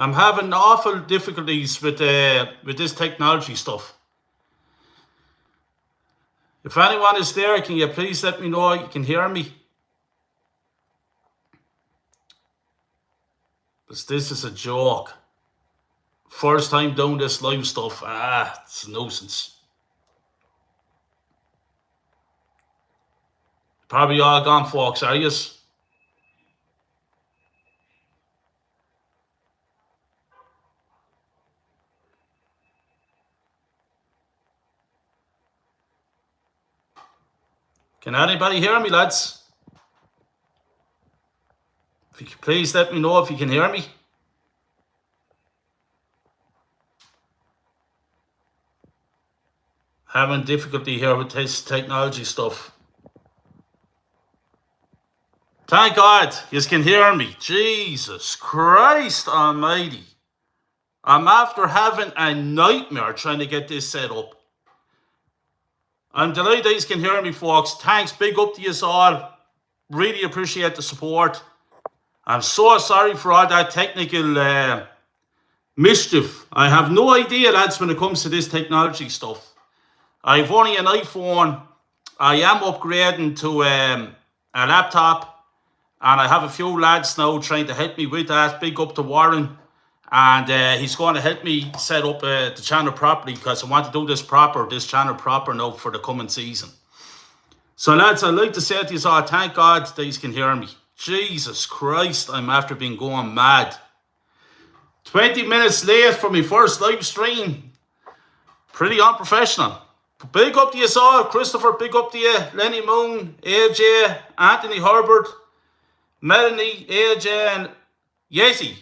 I'm having awful difficulties with this technology stuff. If anyone is there, can you please let me know you can hear me? Because this is a joke. First time doing this live stuff. It's a nuisance. Probably all gone, folks, are yous? Can anybody hear me, lads? If you could please let me know if you can hear me. Having difficulty here with this technology stuff. Thank God you can hear me. Jesus Christ almighty. I'm after having a nightmare trying to get this set up. I'm delighted you can hear me, folks. Thanks, big up to you all. Really appreciate the support. I'm so sorry for all that technical mischief. I have no idea, lads, when it comes to this technology stuff. I've only an iPhone. I am upgrading to a laptop, and I have a few lads now trying to help me with that. Big up to Warren, and he's going to help me set up the channel properly, because I want to do this channel proper now for the coming season. So lads, I'd like to say to you all, thank God that you can hear me. Jesus Christ, I'm after being going mad. 20 minutes late for my first live stream. Pretty unprofessional. Big up to you all. Christopher, big up to you. Lenny Moon, AJ, Anthony Herbert, Melanie, AJ, and Yeti.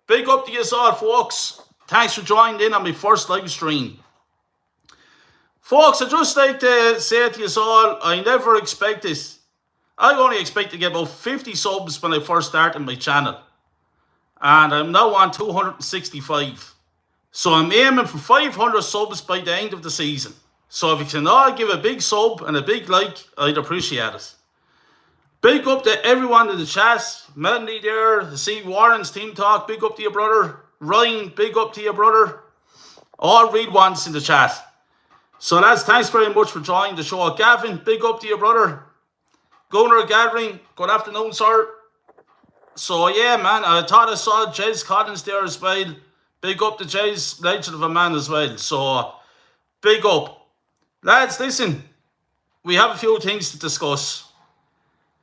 Big up to you all, folks. Thanks for joining in on my first live stream. Folks, I'd just like to say to you all, I never expected. I only expect to get about 50 subs when I first started my channel. And I'm now on 265. So I'm aiming for 500 subs by the end of the season. So if you can all give a big sub and a big like, I'd appreciate it. Big up to everyone in the chat. Melanie there, see Warren's Team Talk, big up to your brother. Ryan, big up to your brother. All read ones in the chat. So lads, thanks very much for joining the show. Gavin, big up to your brother. Gunnar Gathering, good afternoon, sir. So yeah, man, I thought I saw Jez Collins there as well. Big up to Jez, legend of a man as well. So, big up. Lads, listen, we have a few things to discuss.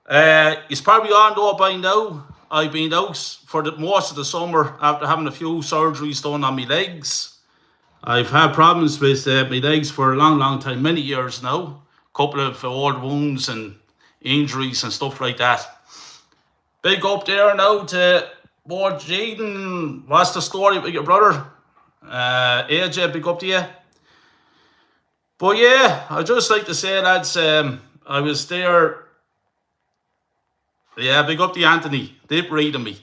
It's probably all know by now, I've been out for most of the summer after having a few surgeries done on my legs. I've had problems with my legs for a long time, many years now. A couple of old wounds and injuries and stuff like that. Big up there now to board Jaden. What's the story with your brother? AJ, big up to you. But yeah, I'd just like to say, lads, I was there. Yeah, big up to Anthony. They're reading me.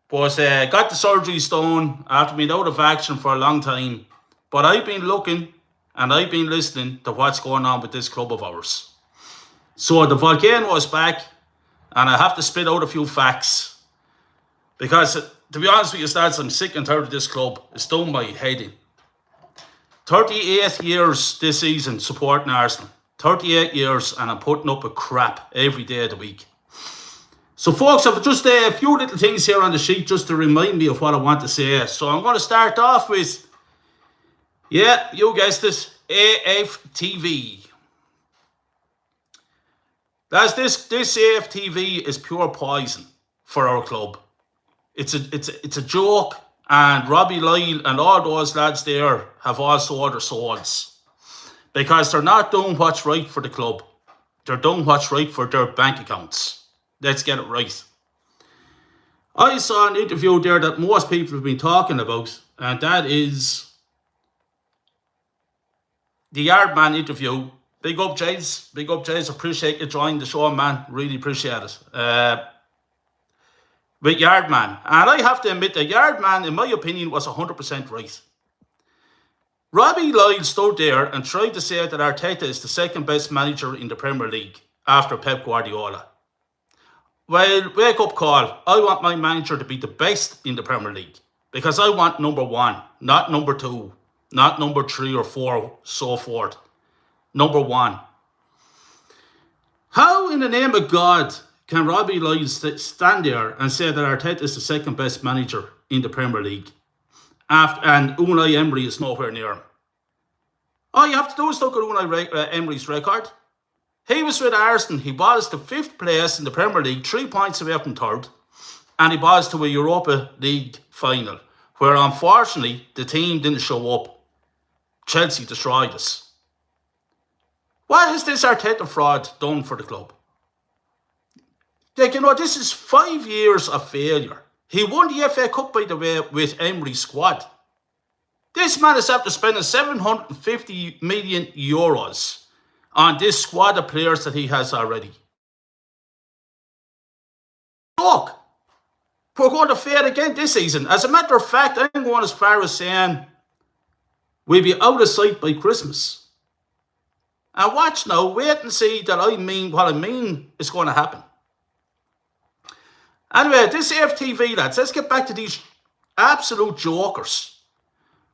But got the surgery done after being out of action for a long time. But I've been looking and I've been listening to what's going on with this club of ours. So the volcano is back, and I have to spit out a few facts. Because, to be honest with you, lads, I'm sick and tired of this club. It's done my head in. 38 years this season supporting Arsenal. 38 years, and I'm putting up with crap every day of the week. So, folks, I've just a few little things here on the sheet just to remind me of what I want to say. So, I'm going to start off with, yeah, you guessed it, AFTV. Lads, this AFTV is pure poison for our club. It's a joke, and Robbie Lyle and all those lads there have all sold their souls because they're not doing what's right for the club. They're doing what's right for their bank accounts. Let's get it right. I saw an interview there that most people have been talking about, and that is the Yardman interview. Big up, Jays. Big up, Jays. Appreciate you joining the show, man. Really appreciate it. With Yardman. And I have to admit that Yardman, in my opinion, was 100% right. Robbie Lyle stood there and tried to say that Arteta is the second best manager in the Premier League after Pep Guardiola. Well, wake up call. I want my manager to be the best in the Premier League. Because I want number one, not number two, not number 3 or 4, so forth. Number one. How in the name of God can Robbie Lloyd stand there and say that Arteta is the second best manager in the Premier League and Unai Emery is nowhere near him? All you have to do is look at Unai Emery's record. He was with Arsenal. He was to 5th place in the Premier League, 3 points away from 3rd. And he was to a Europa League final, where unfortunately the team didn't show up. Chelsea destroyed us. What has this Arteta fraud done for the club? Like, this is 5 years of failure. He won the FA Cup, by the way, with Emery's squad. This man is after spending 750 million euros on this squad of players that he has already. Look, we're going to fail again this season. As a matter of fact, I'm going as far as saying we'll be out of sight by Christmas. And watch now, wait and see that what I mean is going to happen. Anyway, this FTV, lads, let's get back to these absolute jokers.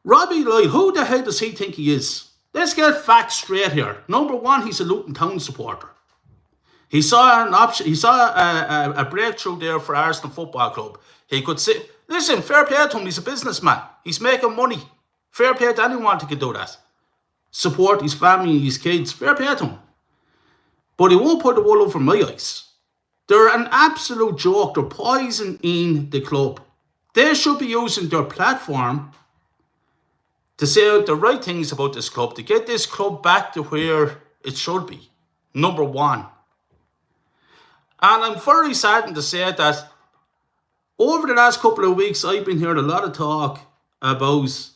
Robbie Lloyd, who the hell does he think he is? Let's get facts straight here. Number one, he's a Luton Town supporter. He saw an option. He saw a breakthrough there for Arsenal Football Club. He could say, listen, fair play to him. He's a businessman. He's making money. Fair play to anyone who can do that. Support his family and his kids. Fair play to him. But he won't put the wool over my eyes. They're an absolute joke. They're poison in the club. They should be using their platform to say the right things about this club, to get this club back to where it should be. Number one. And I'm very saddened to say that over the last couple of weeks, I've been hearing a lot of talk about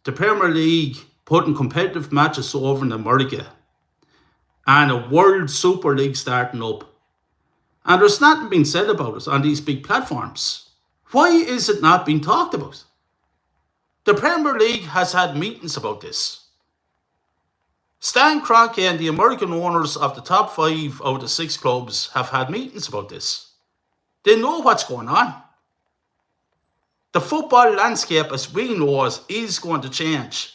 the Premier League putting competitive matches over in America and a World Super League starting up. And there's nothing being said about it on these big platforms. Why is it not being talked about? The Premier League has had meetings about this. Stan Kroenke and the American owners of the top 5 out of the 6 clubs have had meetings about this. They know what's going on. The football landscape, as we know, is going to change.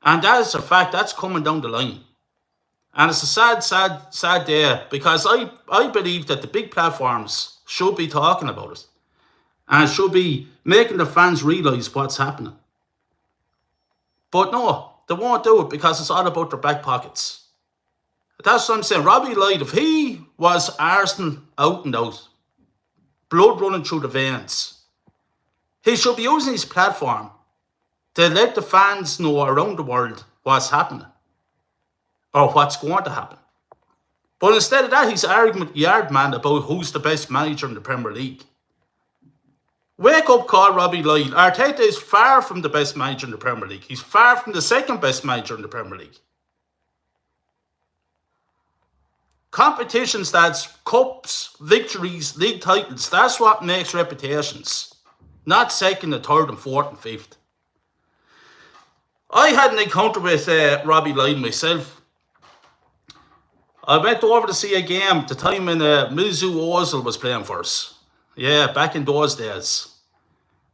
And that is a fact. That's coming down the line. And it's a sad day, because I believe that the big platforms should be talking about it and should be making the fans realise what's happening. But no, they won't do it because it's all about their back pockets. That's what I'm saying. Robbie Lloyd, if he was Arsenal out and out, blood running through the veins, he should be using his platform to let the fans know around the world what's happening or what's going to happen. But instead of that, he's arguing with Yardman about who's the best manager in the Premier League. Wake up call, Robbie Lloyd. Arteta is far from the best manager in the Premier League. He's far from the second best manager in the Premier League. Competitions, that's cups, victories, league titles. That's what makes reputations. Not second and third and fourth and fifth. I had an encounter with Robbie Lloyd myself. I went over to see a game at the time when Mesut Ozil was playing for us. Yeah, back in those days.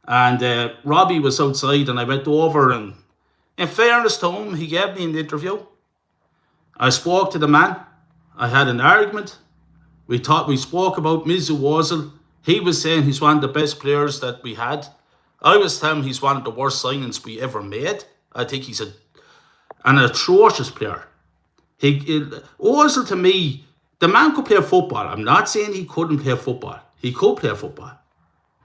And Robbie was outside and I went over, and in fairness to him, he gave me an interview. I spoke to the man. I had an argument. We spoke about Mesut Ozil. He was saying he's one of the best players that we had. I was telling him he's one of the worst signings we ever made. I think he's an atrocious player. Ozil, to me, the man could play football. I'm not saying he couldn't play football. He could play football.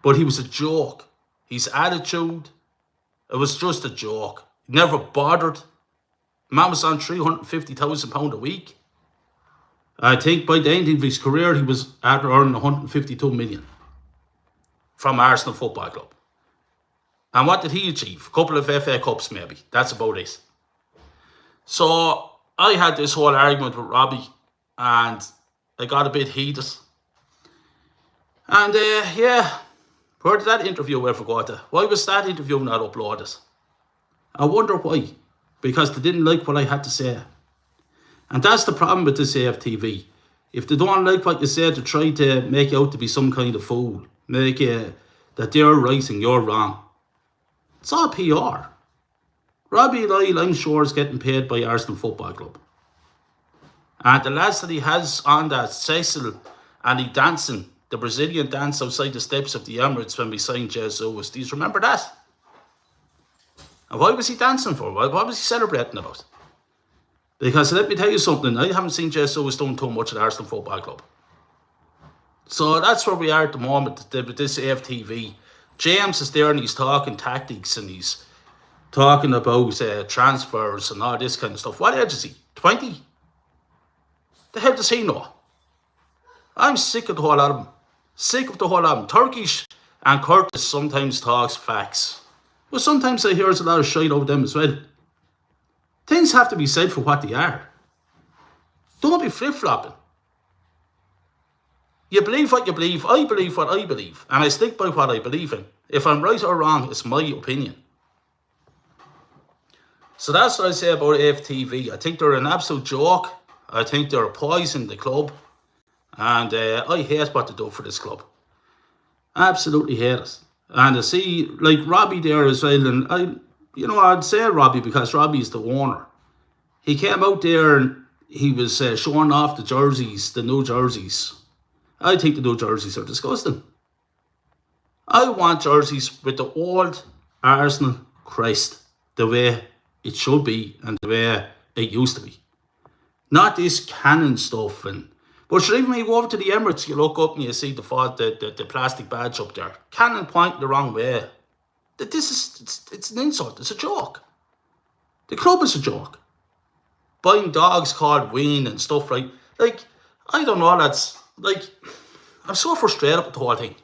But he was a joke. His attitude, it was just a joke. He never bothered. Man was on £350,000 a week. I think by the end of his career, he was after earning 152 million from Arsenal Football Club. And what did he achieve? A couple of FA Cups, maybe. That's about it. So I had this whole argument with Robbie, and I got a bit heated. And where did that interview ever go to? Why was that interview not uploaded? I wonder why. Because they didn't like what I had to say. And that's the problem with this AFTV. If they don't like what you say, they try to make you out to be some kind of fool. Make you that they're right and you're wrong. It's all PR. Robbie Lyle, I'm sure, is getting paid by Arsenal Football Club. And the lads that he has on that, Cecil, and he dancing, the Brazilian dance outside the steps of the Emirates when we signed Jesus. Do you remember that? And why was he dancing for? What was he celebrating about? Because let me tell you something, I haven't seen Jesus doing too much at Arsenal Football Club. So that's where we are at the moment with this AFTV. James is there and he's talking tactics and he's talking about transfers and all this kind of stuff. What age is he? 20? The hell does he know? I'm sick of the whole lot of them. Sick of the whole lot of them. Turkish and Curtis sometimes talks facts. But sometimes I hear a lot of shit over them as well. Things have to be said for what they are. Don't be flip-flopping. You believe what you believe. I believe what I believe. And I stick by what I believe in. If I'm right or wrong, it's my opinion. So that's what I say about AFTV. I think they're an absolute joke. I think they're a poison, the club. And I hate what they do for this club. Absolutely hate it. And I see, like, Robbie there as well. And I'd say Robbie because Robbie's the owner. He came out there and he was showing off the jerseys, the new jerseys. I think the new jerseys are disgusting. I want jerseys with the old Arsenal crest, the way it should be and the way it used to be. Not this cannon stuff. But even when you go over to the Emirates, you look up and you see the plastic badge up there. Cannon pointing the wrong way. It's an insult. It's a joke. The club is a joke. Buying dogs called Wayne and stuff like I don't know, that's like, I'm so frustrated with the whole thing.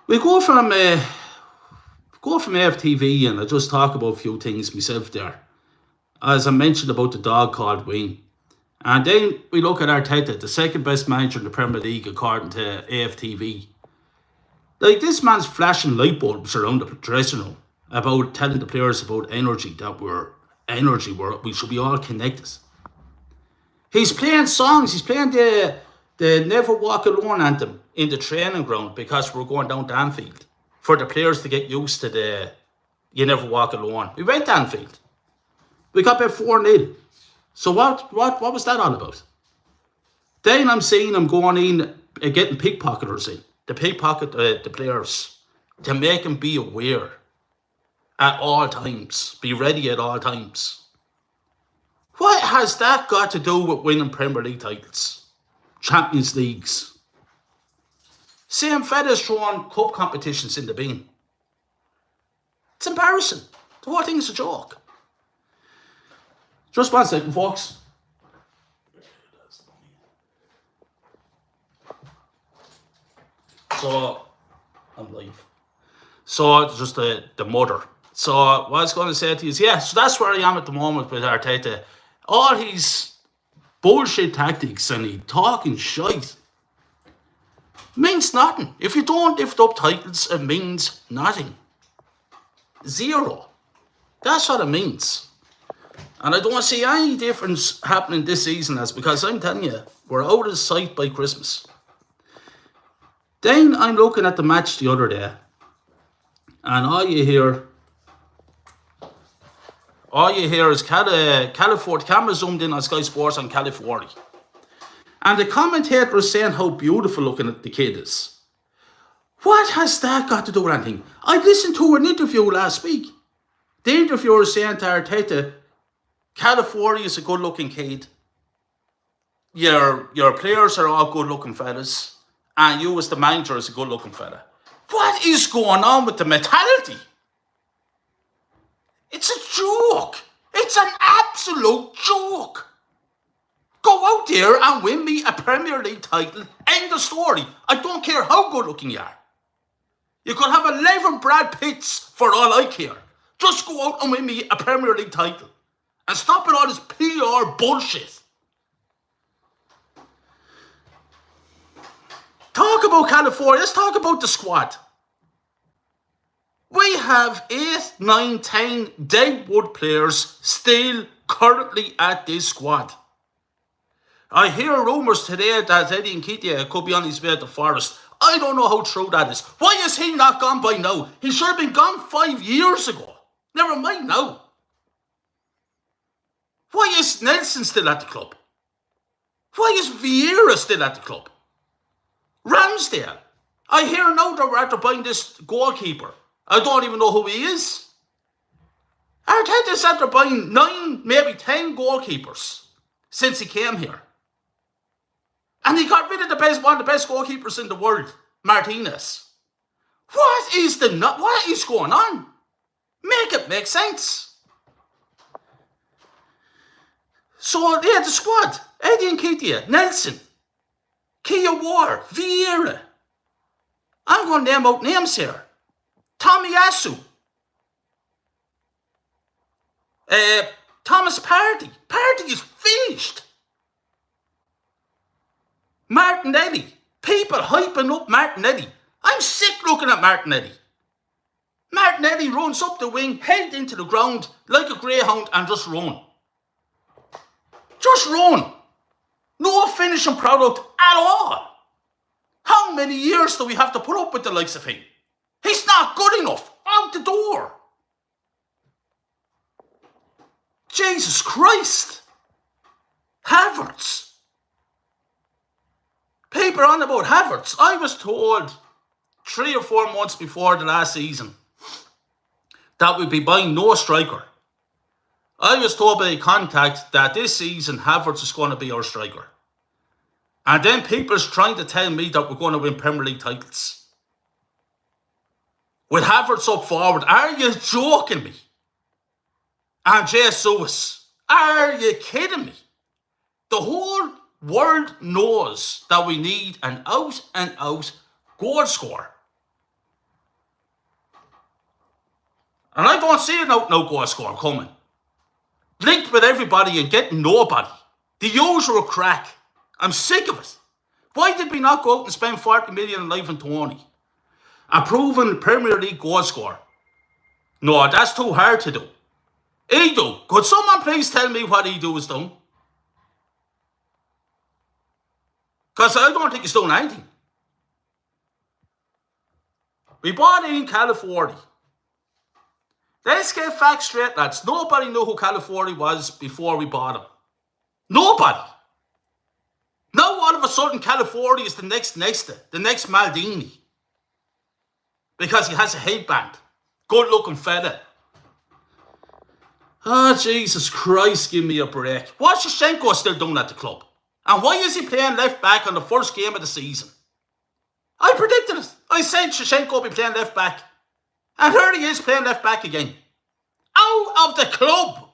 We go from AFTV and I just talk about a few things myself there. As I mentioned about the dog called Wayne. And then we look at Arteta, the second best manager in the Premier League according to AFTV. Like, this man's flashing light bulbs around the dressing room about telling the players about energy, we should be all connected. He's playing songs, he's playing the Never Walk Alone anthem in the training ground because we're going down to Anfield for the players to get used to the You Never Walk Alone. We went to Anfield. We got about 4-0. So what was that all about? Then I'm seeing him going in and getting pickpocketers in. To pickpocket the players. To make them be aware at all times. Be ready at all times. What has that got to do with winning Premier League titles? Champions Leagues? Same fella's throwing cup competitions in the bin. It's embarrassing. The whole thing is a joke. Just 1 second, folks. So, I'm live. So, just the mother. So, what I was going to say to you is, yeah, so that's where I am at the moment with Arteta. All his bullshit tactics and he talking shite means nothing. If you don't lift up titles, it means nothing. Zero. That's what it means. And I don't see any difference happening this season because I'm telling you, we're out of sight by Christmas. Then I'm looking at the match the other day. And all you hear is California. Camera zoomed in on Sky Sports on California. And the commentator is saying how beautiful looking the kid is. What has that got to do with anything? I listened to an interview last week. The interviewer is saying to Arteta, California is a good looking kid. Your players are all good looking fellas. And you as the manager is a good looking fella. What is going on with the mentality? It's a joke. It's an absolute joke. Go out there and win me a Premier League title. End of story. I don't care how good looking you are. You could have 11 Brad Pitts for all I care. Just go out and win me a Premier League title. And stop with all this PR bullshit. Talk about California. Let's talk about the squad. We have 8, 9, 10 Deadwood players still currently at this squad. I hear rumours today that Eddie Nketiah could be on his way to Forest. I don't know how true that is. Why is he not gone by now? He should have been gone 5 years ago. Never mind now. Why is Nelson still at the club? Why is Vieira still at the club? Ramsdale. I hear now they're after buying this goalkeeper. I don't even know who he is. Arteta's after buying 9, maybe 10 goalkeepers since he came here. And he got rid of one of the best goalkeepers in the world, Martinez. What is going on? Make it make sense. So, yeah, the squad. Eddie Nketiah, Nelson, Kia War, Vieira. I'm going to name out names here. Tomiyasu. Thomas Partey. Partey is finished. Martinelli. People hyping up Martinelli. I'm sick looking at Martinelli. Martinelli runs up the wing, head into the ground like a greyhound and just run. Just run. No finishing product at all. How many years do we have to put up with the likes of him? He's not good enough. Out the door. Jesus Christ. Havertz. People on about Havertz. I was told 3 or 4 months before the last season that we'd be buying no striker. I was told by a contact that this season Havertz is going to be our striker. And then people are trying to tell me that we're going to win Premier League titles. With Havertz up forward, are you joking me? And Jesus, are you kidding me? The whole world knows that we need an out-and-out goal scorer. And I don't see an out-and-out goal scorer coming. Linked with everybody and getting nobody. The usual crack. I'm sick of it. Why did we not go out and spend 40 million on Ivan Toney? A proven Premier League goal scorer. No, that's too hard to do. Edu, could someone please tell me what Edu has done? Because I don't think he's done anything. We bought in Calafiori. Let's get facts straight, lads. Nobody knew who Calafiori was before we bought him. Nobody. Now all of a sudden Calafiori is the next Maldini. Because he has a headband. Good looking fella. Oh, Jesus Christ, give me a break. What's Shevchenko still doing at the club? And why is he playing left back on the first game of the season? I predicted it. I said Shevchenko will be playing left back. And here he is playing left back again. Out of the club.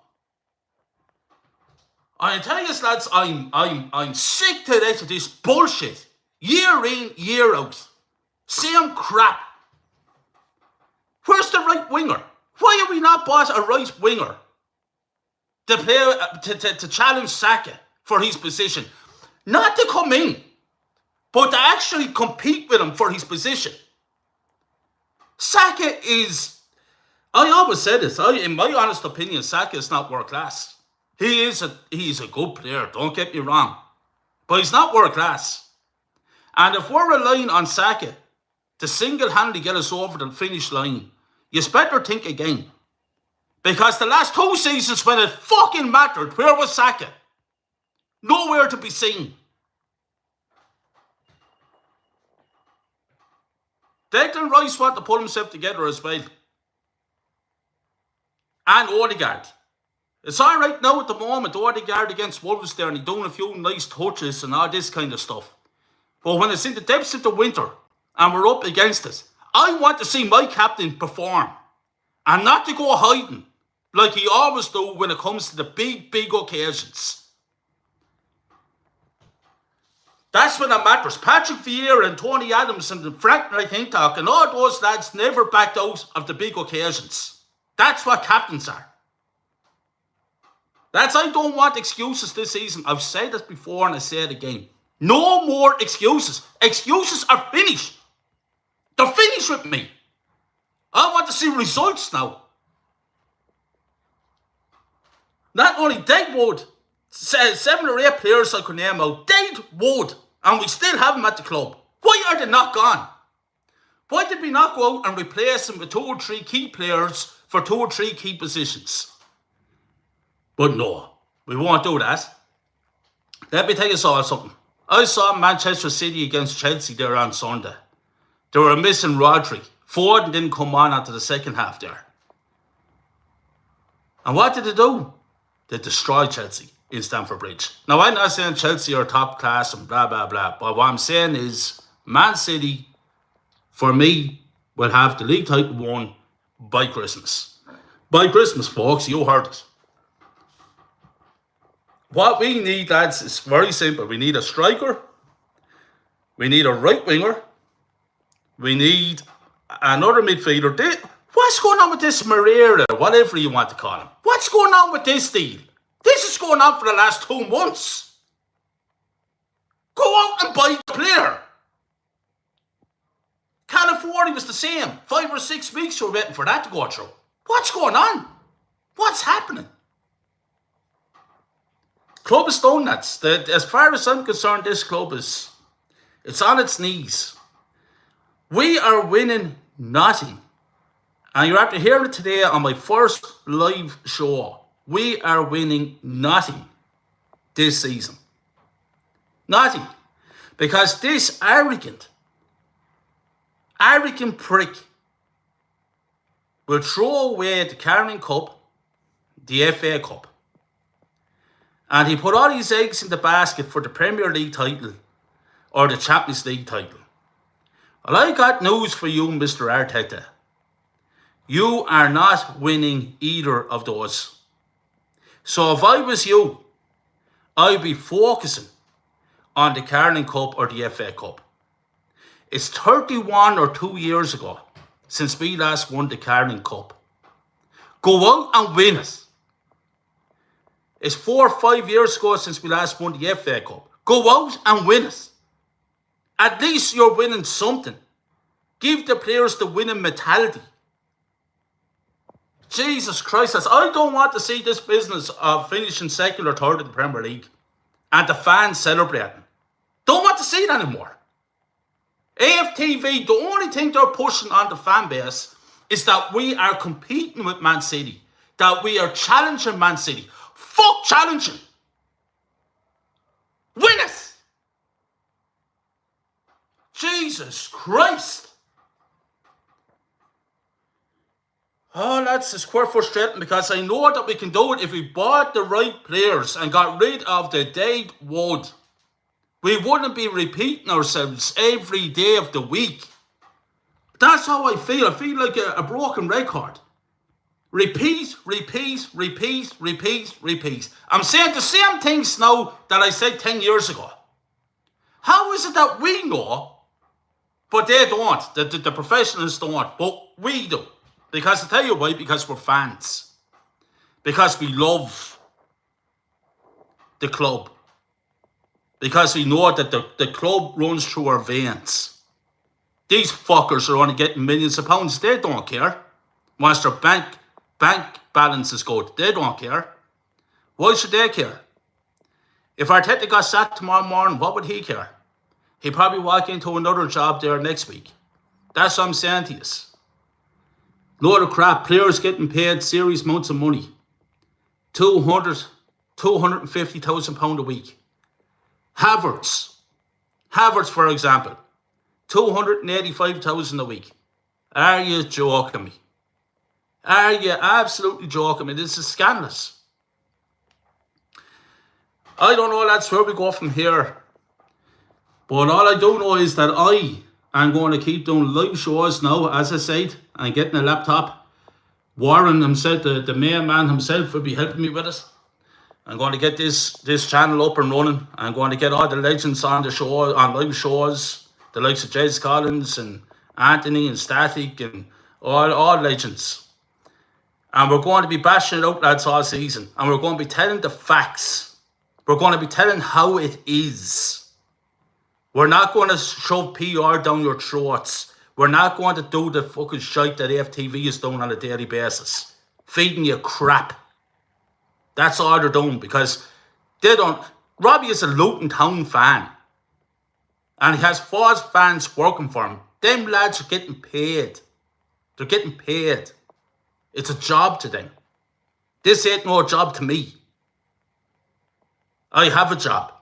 I tell you, lads, I'm sick to death of this bullshit. Year in, year out. Same crap. Where's the right winger? Why have we not bought a right winger to play to challenge Saka for his position? Not to come in, but to actually compete with him for his position. Saka is, I always said this, in my honest opinion, Saka is not world class. He's a good player, don't get me wrong. But he's not world class. And if we're relying on Saka to single-handedly get us over the finish line, you better think again. Because the last 2 seasons when it fucking mattered, where was Saka? Nowhere to be seen. Declan Rice wanted to pull himself together as well. And Odegaard. It's alright now at the moment, Odegaard against Wolves there, and he's doing a few nice touches and all this kind of stuff. But when it's in the depths of the winter and we're up against it, I want to see my captain perform. And not to go hiding like he always do when it comes to the big occasions. That's when it matters. Patrick Vieira and Tony Adams and Frank McIntosh and all those lads never backed out of the big occasions. That's what captains are. I don't want excuses this season. I've said this before and I say it again. No more excuses. Excuses are finished. They're finished with me. I want to see results now. Not only Deadwood, 7 or 8 players I could name out. Deadwood. And we still have them at the club. Why are they not gone? Why did we not go out and replace them with 2 or 3 key players for 2 or 3 key positions? But no, we won't do that. Let me tell you all something. I saw Manchester City against Chelsea there on Sunday. They were missing Rodri. Ford didn't come on after the second half there. And what did they do? They destroyed Chelsea in Stamford Bridge. Now, I'm not saying Chelsea are top class and blah, blah, blah. But what I'm saying is Man City, for me, will have the league title won by Christmas. By Christmas, folks, you heard it. What we need, lads, is very simple. We need a striker. We need a right winger. We need another midfielder. What's going on with this Moreira, whatever you want to call him? What's going on with this deal? This is going on for the last 2 months. Go out and buy the player. California was the same. 5 or 6 weeks you were waiting for that to go through. What's going on? What's happening? Club is done, lads. As far as I'm concerned, this club it's on its knees. We are winning nothing. And you're after hearing it today on my first live show. We are winning nothing this season. Nothing. Because this arrogant prick will throw away the Carling Cup, the FA Cup. And he put all his eggs in the basket for the Premier League title or the Champions League title. Well, I got news for you, Mr. Arteta. You are not winning either of those. So if I was you, I'd be focusing on the Carling Cup or the FA Cup. It's 31 or 2 years ago since we last won the Carling Cup. Go out and win it. It's 4 or 5 years ago since we last won the FA Cup. Go out and win it. At least you're winning something. Give the players the winning mentality. Jesus Christ, I don't want to see this business of finishing second or third in the Premier League and the fans celebrating. Don't want to see it anymore. AFTV, the only thing they're pushing on the fan base is that we are competing with Man City. That we are challenging Man City. Fuck challenging. Win it. Jesus Christ. Oh, lads, it's quite frustrating because I know that we can do it if we bought the right players and got rid of the dead wood. We wouldn't be repeating ourselves every day of the week. That's how I feel. I feel like a broken record. Repeat. I'm saying the same things now that I said 10 years ago. How is it that we know, but they don't? The professionals don't, but we do. Because I tell you why, because we're fans. Because we love the club. Because we know that the club runs through our veins. These fuckers are only getting millions of pounds. They don't care. Once their bank balance is good, they don't care. Why should they care? If Arteta got sacked tomorrow morning, what would he care? He'd probably walk into another job there next week. That's what I'm saying to you. Load of crap. Players getting paid serious amounts of money. 250,000 pounds a week. Havertz, for example, 285,000 a week. Are you joking me? Are you absolutely joking me? This is scandalous. I don't know, lads, where we go from here. But all I do know is that I am going to keep doing live shows now, as I said, and getting a laptop. Warren himself, the main man himself, will be helping me with it. I'm going to get this channel up and running. I'm going to get all the legends on the show, on live shows, the likes of Jez Collins and Anthony and Static and all legends. And we're going to be bashing it out, lads, all season. And we're going to be telling the facts. We're going to be telling how it is. We're not going to shove PR down your throats. We're not going to do the fucking shite that AFTV is doing on a daily basis. Feeding you crap. That's all they're doing because they don't... Robbie is a Luton Town fan. And he has 4 fans working for him. Them lads are getting paid. They're getting paid. It's a job to them. This ain't no job to me. I have a job.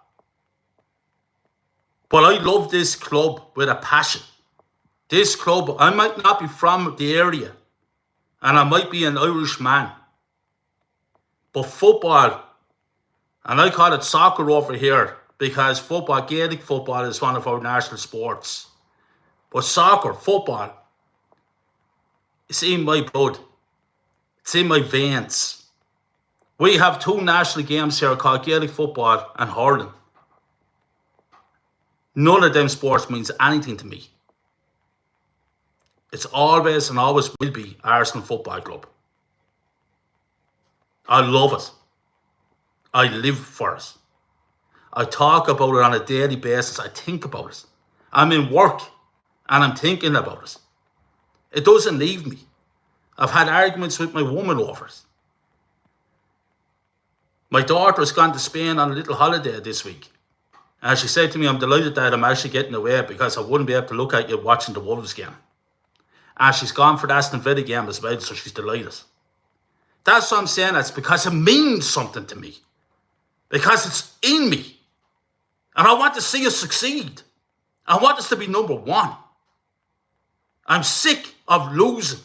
But I love this club with a passion. This club, I might not be from the area, and I might be an Irish man. But football, and I call it soccer over here, because football, Gaelic football, is one of our national sports. But soccer, football, it's in my blood. It's in my veins. We have 2 national games here called Gaelic football and hurling. None of them sports means anything to me. It's always and always will be Arsenal Football Club. I love it. I live for it. I talk about it on a daily basis. I think about it. I'm in work and I'm thinking about it. It doesn't leave me. I've had arguments with my woman over it. My daughter's gone to Spain on a little holiday this week. And she said to me, I'm delighted that I'm actually getting away because I wouldn't be able to look at you watching the Wolves game. And she's gone for the Aston Villa game as well, so she's delighted. That's what I'm saying. That's because it means something to me. Because it's in me. And I want to see us succeed. I want us to be number 1. I'm sick of losing.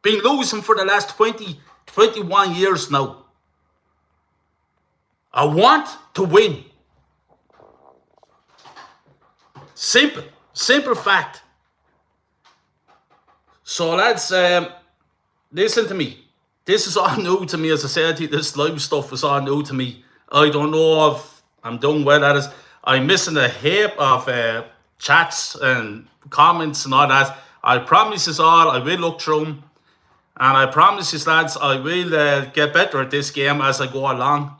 Been losing for the last 20, 21 years now. I want to win. Simple fact. So lads, listen to me. This is all new to me. As I said to you, this live stuff is all new to me. I don't know if I'm doing well at it. I'm missing a heap of chats and comments and all that. I promise you all, I will look through them. And I promise you lads, I will get better at this game as I go along.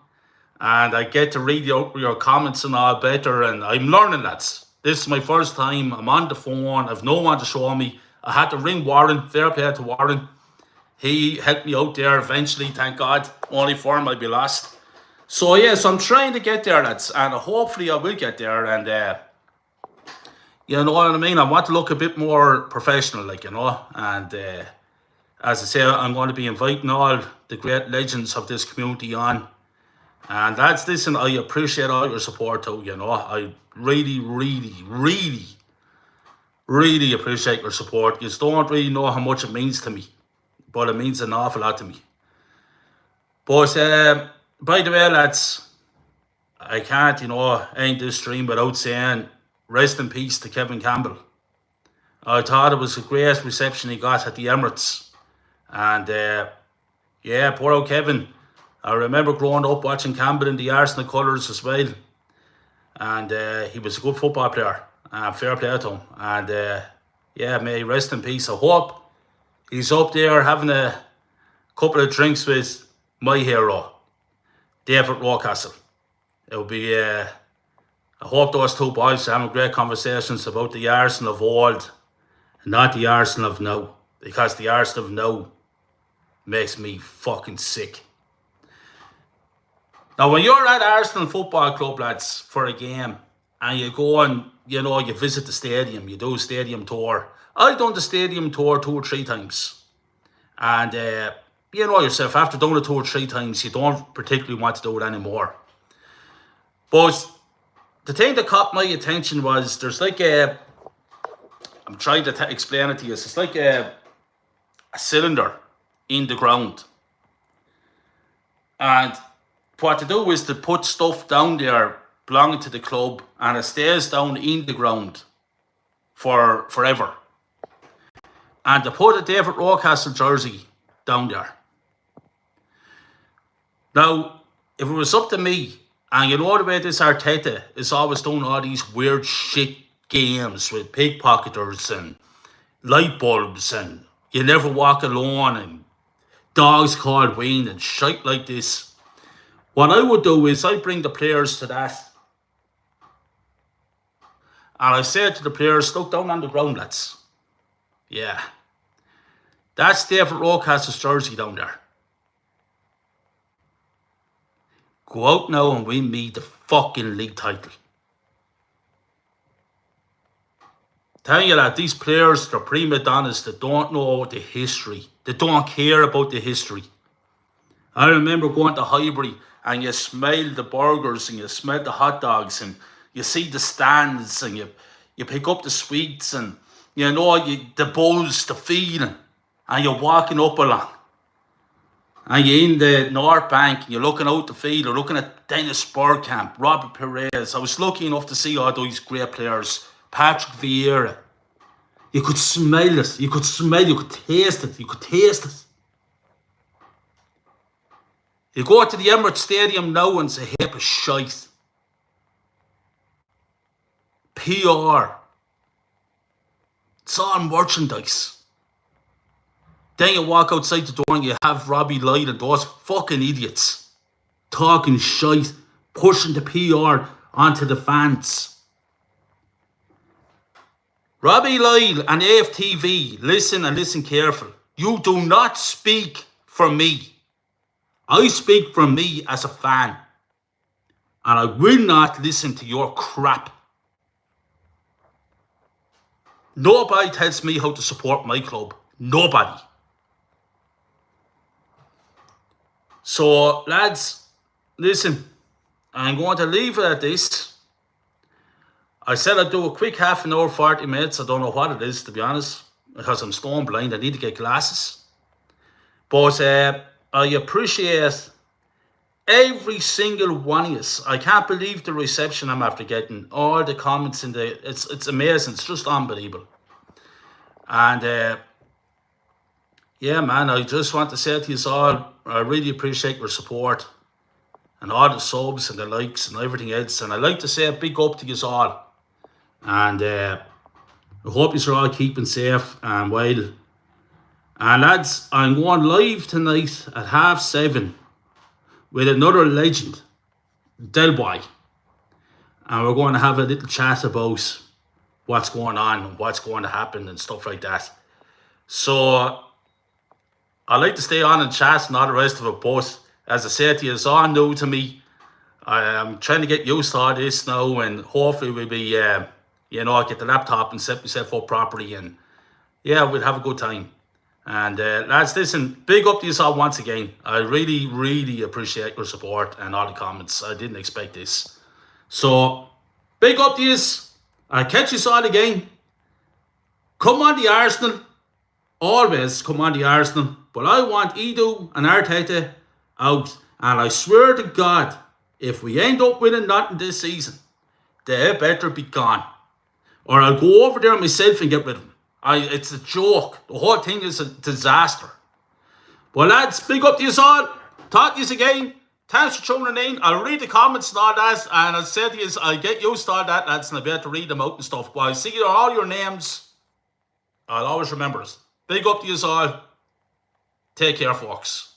And I get to read your comments and all better. And I'm learning, lads. This is my first time. I'm on the phone. I've no one to show me. I had to ring Warren. Fair play to Warren. He helped me out there eventually, thank God. Only for him, I'd be lost. So yeah, so I'm trying to get there, lads. And hopefully I will get there. And you know what I mean? I want to look a bit more professional, like, you know. And as I say, I'm going to be inviting all the great legends of this community on. And lads, listen, I appreciate all your support too, you know. I really appreciate your support. You don't really know how much it means to me. But it means an awful lot to me. But by the way, lads, I can't, you know, end this stream without saying rest in peace to Kevin Campbell. I thought it was a great reception he got at the Emirates. And yeah, poor old Kevin. I remember growing up watching Campbell in the Arsenal colours as well. And he was a good football player. Fair play to him. And yeah, may he rest in peace. I hope he's up there having a couple of drinks with my hero, David Rocastle. It would be, I hope those 2 boys are having great conversations about the Arsenal of old, and not the Arsenal of now. Because the Arsenal of now makes me fucking sick. Now, when you're at Arsenal Football Club, lads, for a game, and you go and, you know, you visit the stadium, you do a stadium tour. I've done the stadium tour 2 or 3 times. And, you know yourself, after doing it 2 or 3 times, you don't particularly want to do it anymore. But the thing that caught my attention was there's like I'm trying to explain it to you. It's like a cylinder in the ground. And what to do is to put stuff down there belonging to the club, and it stays down in the ground for forever. And to put a David Rocastle jersey down there. Now, if it was up to me, and you know the way this Arteta is always doing all these weird shit games with pickpocketers and light bulbs and you never walk alone and dogs called Wayne and shit like this. What I would do is I'd bring the players to that. And I said to the players, look down on the ground, lads. Yeah. That's David Rocastle's jersey down there. Go out now and win me the fucking league title. Telling you that these players, they're prima donnas, they don't know the history. They don't care about the history. I remember going to Highbury and you smell the burgers and you smell the hot dogs and you see the stands and you pick up the sweets and you know the buzz, the feeling, and you're walking up along. And you're in the North Bank and you're looking out the field, you're looking at Dennis Bergkamp, Robert Perez. I was lucky enough to see all those great players. Patrick Vieira. You could smell it. You could taste it. You could taste it. You go to the Emirates Stadium now and it's a heap of shite. PR. It's all merchandise. Then you walk outside the door and you have Robbie Lloyd and those fucking idiots talking shite, pushing the PR onto the fans. Robbie Lloyd and AFTV, listen and listen careful. You do not speak for me. I speak for me as a fan. And I will not listen to your crap. Nobody tells me how to support my club. Nobody. So, lads, listen. I'm going to leave it at this. I said I'd do a quick half an hour, 40 minutes. I don't know what it is, to be honest, because I'm stone blind. I need to get glasses. But I appreciate every single one of you. I can't believe the reception I'm after getting. All the comments in the... It's amazing. It's just unbelievable. And yeah, man, I just want to say to you all, I really appreciate your support and all the subs and the likes and everything else. And I'd like to say a big up to you all. And I hope you're all keeping safe and well. And lads, I'm going live tonight at 7:30 with another legend, Del Boy. And we're going to have a little chat about what's going on and what's going to happen and stuff like that. So I like to stay on and chat and all the rest of it, but as I said to you, it's all new to me. I'm trying to get used to all this now, and hopefully we'll be, I'll get the laptop and set myself up properly, and yeah, we'll have a good time. And lads, listen, big up to you all once again. I really, really appreciate your support and all the comments. I didn't expect this. So, big up to you. I'll catch you all again. Come on the Arsenal. Always come on the Arsenal. But I want Edu and Arteta out. And I swear to God, if we end up winning nothing this season, they better be gone. Or I'll go over there myself and get rid of them. It's a joke. The whole thing is a disaster. Well, lads, big up to you all. Talk to you again. Thanks for tuning in. I'll read the comments and all that. And I said to you, I'll get used to all that, lads, and I'll be able to read them out and stuff. But I see all your names. I'll always remember it. Big up to you all. Take care, folks.